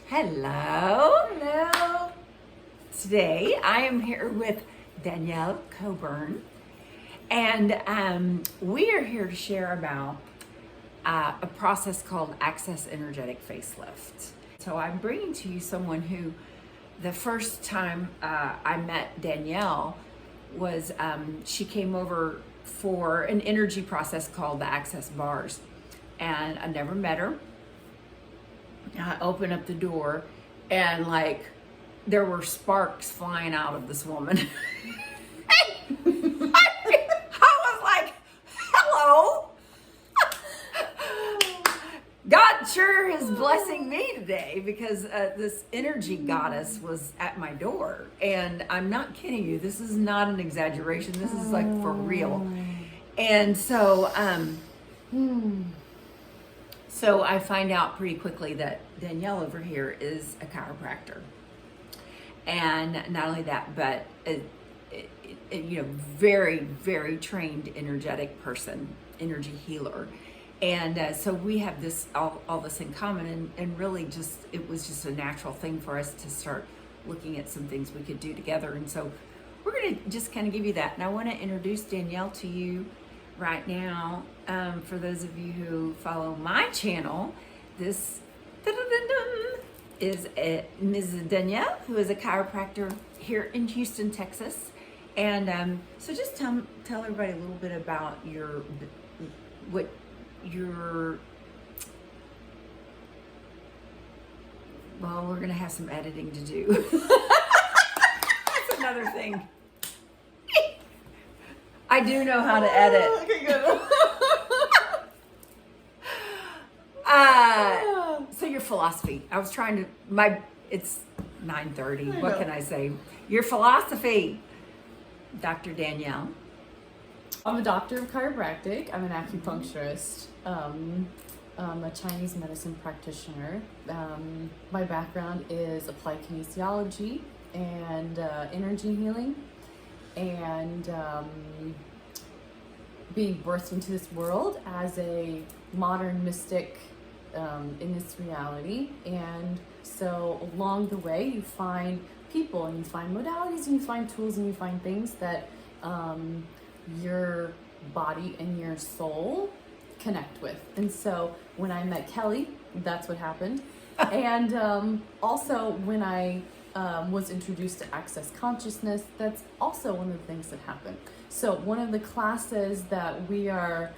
Hello. Hello. Today I am here with Danielle Cockburn, and we are here to share about a process called Access Energetic Facelift. So I'm bringing to you someone who, the first time I met Danielle was she came over for an energy process called the Access Bars, and I never met her. I opened up the door and there were sparks flying out of this woman. I was like, hello. God sure is blessing me today because this energy goddess was at my door. And I'm not kidding you. This is not an exaggeration. This is like for real. And so, so I find out pretty quickly that Danielle over here is a chiropractor. And not only that, but very, very trained energetic person, energy healer. And so we have this all this in common, and really it was just a natural thing for us to start looking at some things we could do together. And so we're going to just kind of give you that. And I want to introduce Danielle to you right now. For those of you who follow my channel, this is Ms. Danielle, who is a chiropractor here in Houston, Texas. And so just tell everybody a little bit about well, we're going to have some editing to do. That's another thing. I do know how to edit. Okay, good. So your philosophy. I was trying to, it's 9:30. What can I say? Your philosophy, Dr. Danielle. I'm a doctor of chiropractic. I'm an acupuncturist. I'm a Chinese medicine practitioner. My background is applied kinesiology and energy healing. And being birthed into this world as a modern mystic in this reality. And so along the way you find people and you find modalities and you find tools and you find things that your body and your soul connect with. And so when I met Kelly, that's what happened. And also when I was introduced to Access Consciousness, that's also one of the things that happened. So one of the classes that we are,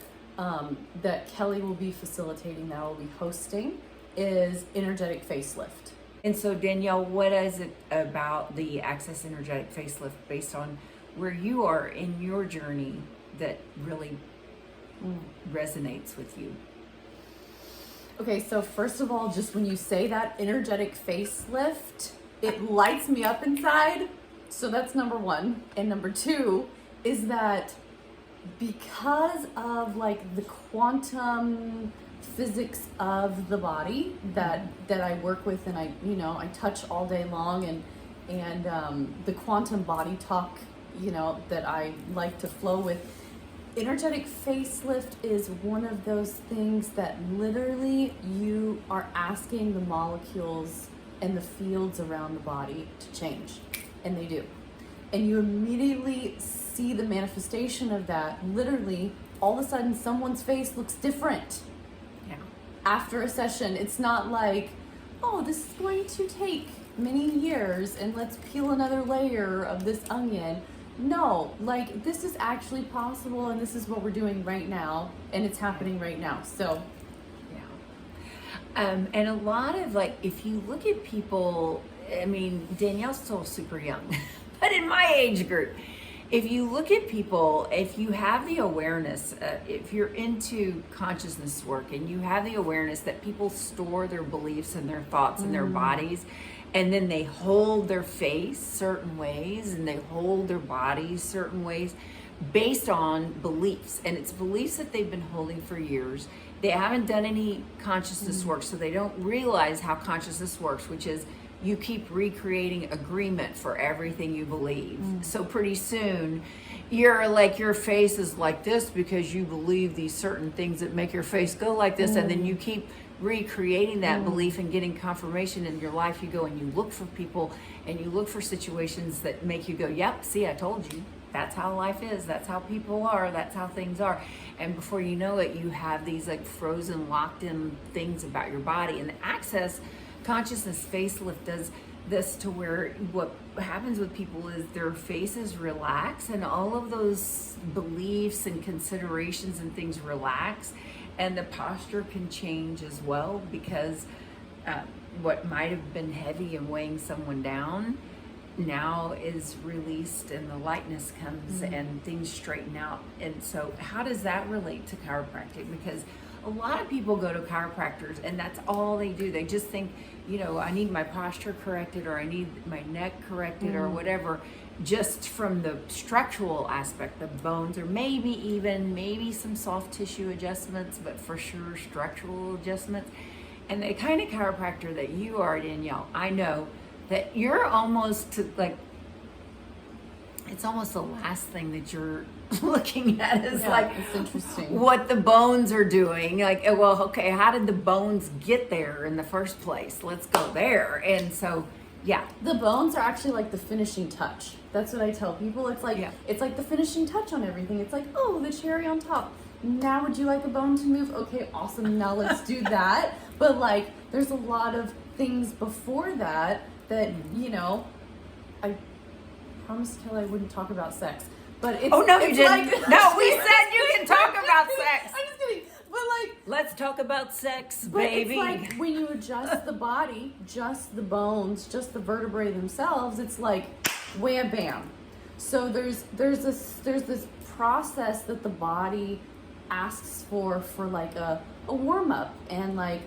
that Kelly will be facilitating, that I will be hosting, is Energetic Facelift. And so Danielle, what is it about the Access Energetic Facelift, based on where you are in your journey, that really resonates with you? Okay, so first of all, just when you say that energetic facelift, it lights me up inside. So that's number one. And number two is that because of the quantum physics of the body that I work with, and I touch all day long, and the quantum body talk, that I like to flow with. Energetic facelift is one of those things that literally you are asking the molecules and the fields around the body to change, and they do. And you immediately see the manifestation of that. Literally, all of a sudden, someone's face looks different. Yeah. After a session, it's not like, oh, this is going to take many years, and let's peel another layer of this onion. No, this is actually possible, and this is what we're doing right now, and it's happening right now. So, yeah. And a lot of if you look at people, I mean, Danielle's still super young, but in my age group, if you look at people, if you have the awareness, if you're into consciousness work and you have the awareness that people store their beliefs and their thoughts in their bodies, and then they hold their face certain ways and they hold their bodies certain ways based on beliefs. And it's beliefs that they've been holding for years. They haven't done any consciousness work, so they don't realize how consciousness works, which is you keep recreating agreement for everything you believe. So pretty soon you're your face is like this because you believe these certain things that make your face go like this, and then you keep recreating that belief and getting confirmation in your life. You go and you look for people and you look for situations that make you go, yep, see, I told you. That's how life is. That's how people are. That's how things are. And before you know it, you have these like frozen, locked in things about your body. And the Access Consciousness Facelift does this to where what happens with people is their faces relax and all of those beliefs and considerations and things relax, and the posture can change as well, because what might have been heavy and weighing someone down now is released and the lightness comes and things straighten out. And so how does that relate to chiropractic? Because a lot of people go to chiropractors and that's all they do. They just think, you know, I need my posture corrected, or I need my neck corrected, or whatever, just from the structural aspect, the bones, or maybe some soft tissue adjustments, but for sure structural adjustments. And the kind of chiropractor that you are, Danielle, I know that you're almost to, like, it's almost the last thing that you're looking at is like, it's interesting what the bones are doing. Like, well, okay, how did the bones get there in the first place? Let's go there. And so, yeah. The bones are actually like the finishing touch. That's what I tell people. It's like, it's like the finishing touch on everything. It's like, oh, the cherry on top. Now would you like a bone to move? Okay, awesome. Now let's do that. But like, there's a lot of things before that, you know, I promised Kelly I wouldn't talk about sex. But it's, oh, no, it's you didn't. like, no, we said you can talk about sex. I'm just kidding. But like, let's talk about sex, but baby. it's like when you adjust the body, just the bones, just the vertebrae themselves, it's like wham bam. So there's this process that the body asks for like a warm up and like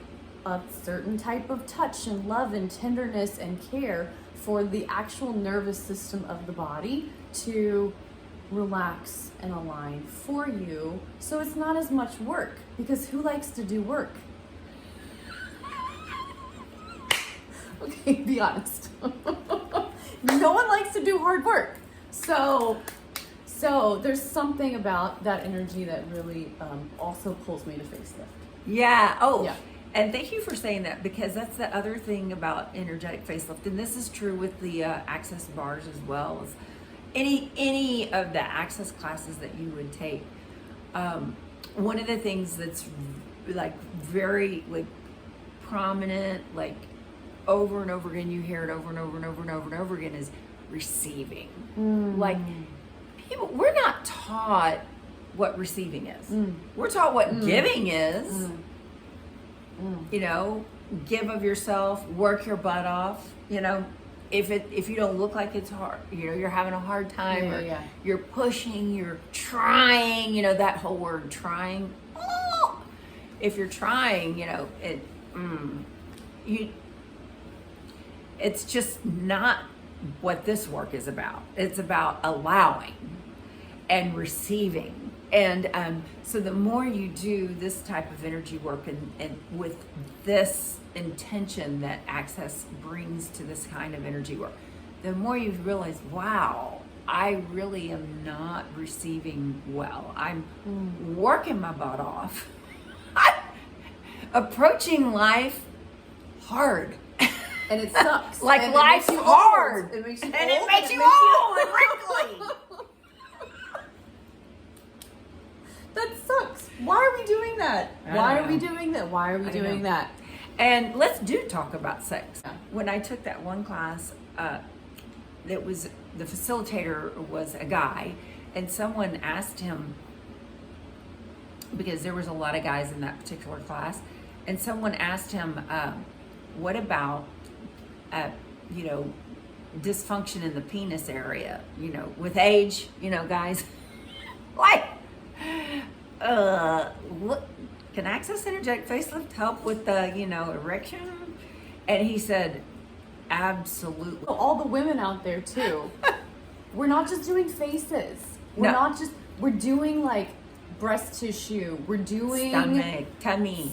a certain type of touch and love and tenderness and care for the actual nervous system of the body to relax and align for you, so it's not as much work, because who likes to do work? Okay, be honest. No one likes to do hard work. So there's something about that energy that really also pulls me to facelift. Yeah. Oh, yeah. And thank you for saying that, because that's the other thing about energetic facelift, and this is true with the Access bars as well as any of the Access classes that you would take. One of the things that's like very like prominent, like over and over again, you hear it over and over and over and over and over again, is receiving. Like, people, we're not taught what receiving is. We're taught what giving is. You know, give of yourself, work your butt off. You know, if you don't look like it's hard, you know, you're having a hard time, you're pushing, you're trying, you know, that whole word, trying. Oh, if you're trying, you know, it's just not what this work is about. It's about allowing and receiving. And so the more you do this type of energy work and with this intention that Access brings to this kind of energy work, the more you realize, wow, I really am not receiving well. I'm working my butt off. I'm approaching life hard. And it sucks. Like, and life's hard. It makes you and old. It makes you old and wrinkly. That sucks. Why are we doing that? Why are we doing that? Why are we doing that? And let's talk about sex. Yeah. When I took that one class, that was, the facilitator was a guy, and someone asked him, because there was a lot of guys in that particular class, and someone asked him, what about, you know, dysfunction in the penis area, you know, with age, you know, guys, like, what, can Access Energetic Facelift help with the, you know, erection? And he said, absolutely. All the women out there too, we're not just doing faces. We're doing like breast tissue. We're doing stomach, tummy,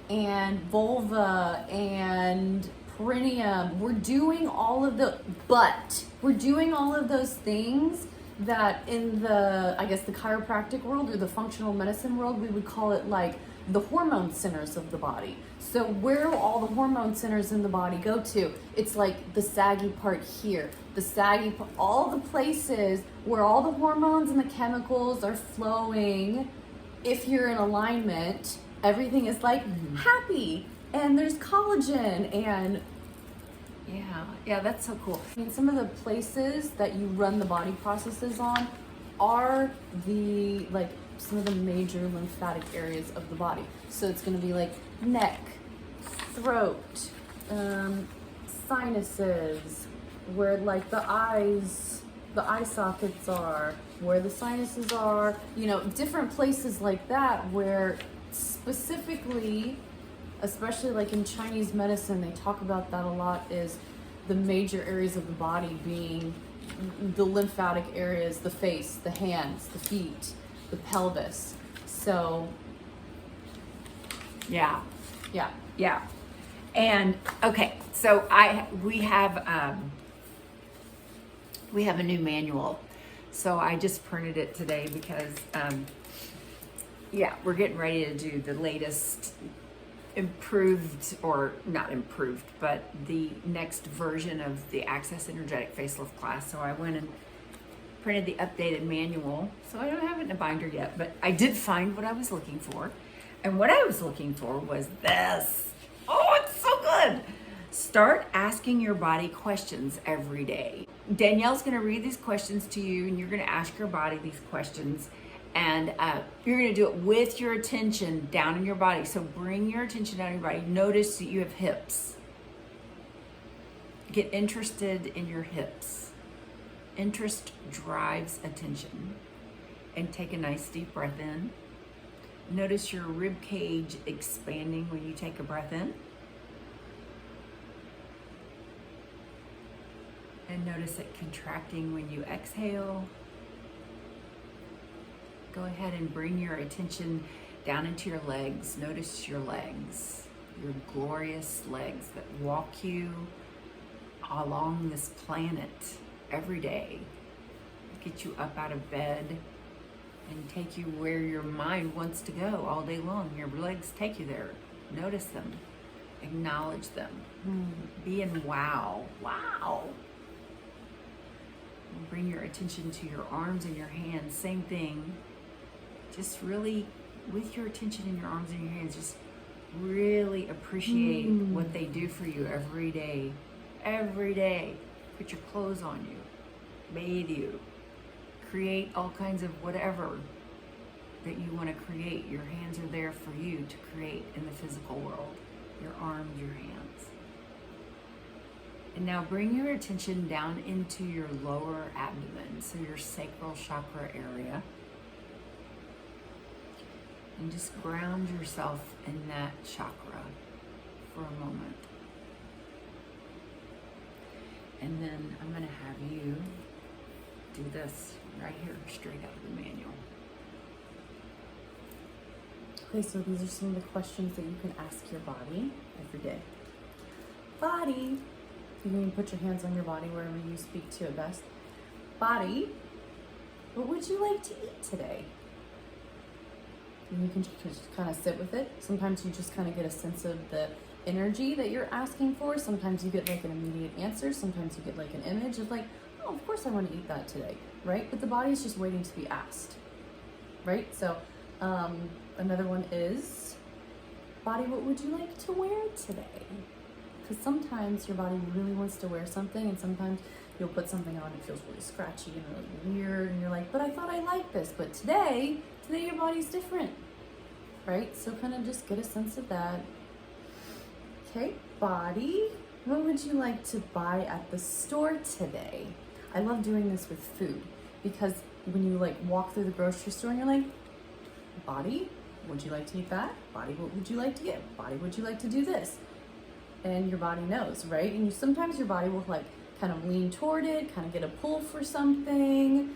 and vulva and perineum. We're doing all of the butt. We're doing all of those things that in the, I guess, the chiropractic world or the functional medicine world, we would call it like the hormone centers of the body. So where do all the hormone centers in the body go to? It's like the saggy part here, the saggy part, all the places where all the hormones and the chemicals are flowing. If you're in alignment, everything is like happy, and there's collagen, and yeah, that's so cool. I mean, some of the places that you run the body processes on are the like some of the major lymphatic areas of the body. So it's going to be like neck, throat, sinuses, where like the eyes, the eye sockets are, where the sinuses are, you know, different places like that, where specifically, especially like in Chinese medicine, they talk about that a lot, is the major areas of the body being the lymphatic areas, the face, the hands, the feet, the pelvis. So Yeah. yeah. Yeah. And okay, so we have a new manual. So I just printed it today because we're getting ready to do the latest improved, or not improved, but the next version of the Access Energetic Facelift Class. So I went and printed the updated manual. So I don't have it in a binder yet, but I did find what I was looking for. And what I was looking for was this. Oh, it's so good. Start asking your body questions every day. Danielle's going to read these questions to you, and you're going to ask your body these questions. And you're going to do it with your attention down in your body. So bring your attention down in your body. Notice that you have hips. Get interested in your hips. Interest drives attention. And take a nice deep breath in. Notice your rib cage expanding when you take a breath in. And notice it contracting when you exhale. Go ahead and bring your attention down into your legs. Notice your legs, your glorious legs that walk you along this planet every day, get you up out of bed and take you where your mind wants to go all day long. Your legs take you there. Notice them, acknowledge them, be in wow. Bring your attention to your arms and your hands, same thing. Just really, with your attention in your arms and your hands, just really appreciate what they do for you every day. Every day. Put your clothes on you, bathe you, create all kinds of whatever that you want to create. Your hands are there for you to create in the physical world. Your arms, your hands. And now bring your attention down into your lower abdomen, so your sacral chakra area. And just ground yourself in that chakra for a moment. And then I'm going to have you do this right here, straight out of the manual. Okay, so these are some of the questions that you can ask your body every day. Body, you can put your hands on your body wherever you speak to it best. Body, what would you like to eat today? And you can just kind of sit with it. Sometimes you just kind of get a sense of the energy that you're asking for. Sometimes you get like an immediate answer. Sometimes you get like an image of like, oh, of course I want to eat that today, right? But the body is just waiting to be asked, right? So another one is, body, what would you like to wear today? Because sometimes your body really wants to wear something, and sometimes you'll put something on, it feels really scratchy and really weird, and you're like, but I thought I liked this, but today your body's different, right? So kind of just get a sense of that. Okay, body, what would you like to buy at the store today? I love doing this with food, because when you like walk through the grocery store and you're like, body, would you like to eat that? Body, what would you like to get? Body, would you like to do this? And your body knows, right? And sometimes your body will like kind of lean toward it, kind of get a pull for something.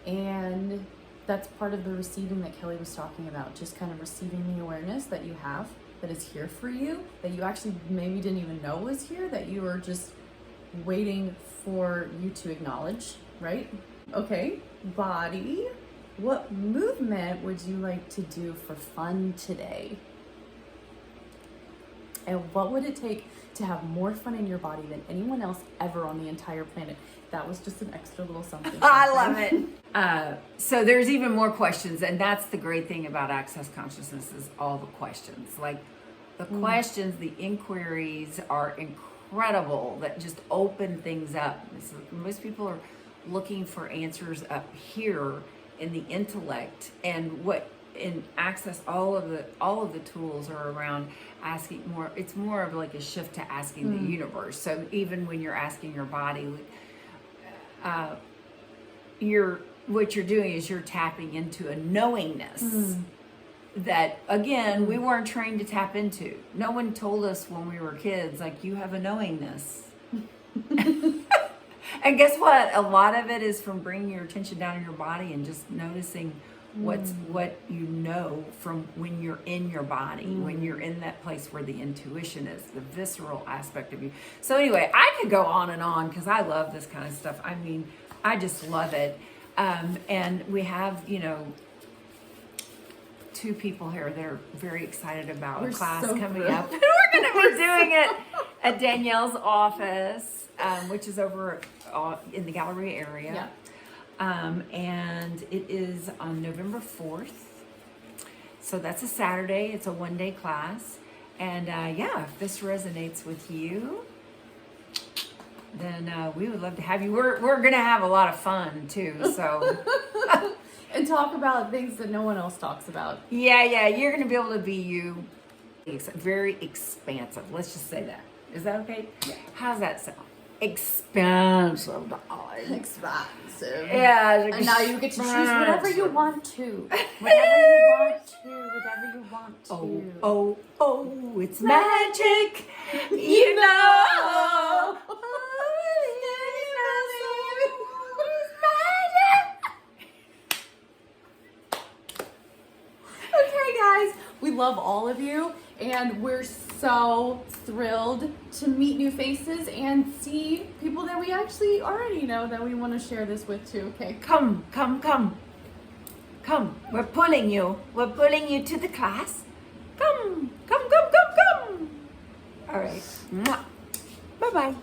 And that's part of the receiving that Kelly was talking about, just kind of receiving the awareness that you have, that is here for you, that you actually maybe didn't even know was here, that you were just waiting for you to acknowledge, right? Okay, body, what movement would you like to do for fun today? And what would it take to have more fun in your body than anyone else ever on the entire planet? That was just an extra little something. I love it. So there's even more questions, and that's the great thing about Access Consciousness is all the questions. Like the questions, the inquiries are incredible that just open things up. So most people are looking for answers up here in the intellect, and what in Access, all of the tools are around asking more. It's more of like a shift to asking the universe. So even when you're asking your body, what you're doing is you're tapping into a knowingness that, again, we weren't trained to tap into. No one told us when we were kids, like, you have a knowingness. And guess what? A lot of it is from bringing your attention down in your body and just noticing what you know from when you're in your body, when you're in that place where the intuition is, the visceral aspect of you. So anyway, I could go on and on because I love this kind of stuff. I mean, I just love it. And we have, 2 people here that are very excited about a class coming up. We're going to be doing it at Danielle's office, which is over in the gallery area. Yeah. And it is on November 4th. So that's a Saturday. It's a 1-day class. And if this resonates with you, then we would love to have you. We're going to have a lot of fun too. So and talk about things that no one else talks about. Yeah. You're going to be able to be you. It's very expansive. Let's just say that. Is that okay? Yeah. How's that sound? Expansive. Expansive. Yeah. And now you get to choose whatever you want to. Whatever you want to. Whatever you want to. Oh, it's magic. You know. Okay, guys, we love all of you, and we're so thrilled to meet new faces and see people that we actually already know that we want to share this with too. Okay, Come. We're pulling you. We're pulling you to the class. Come. All right. Bye-bye.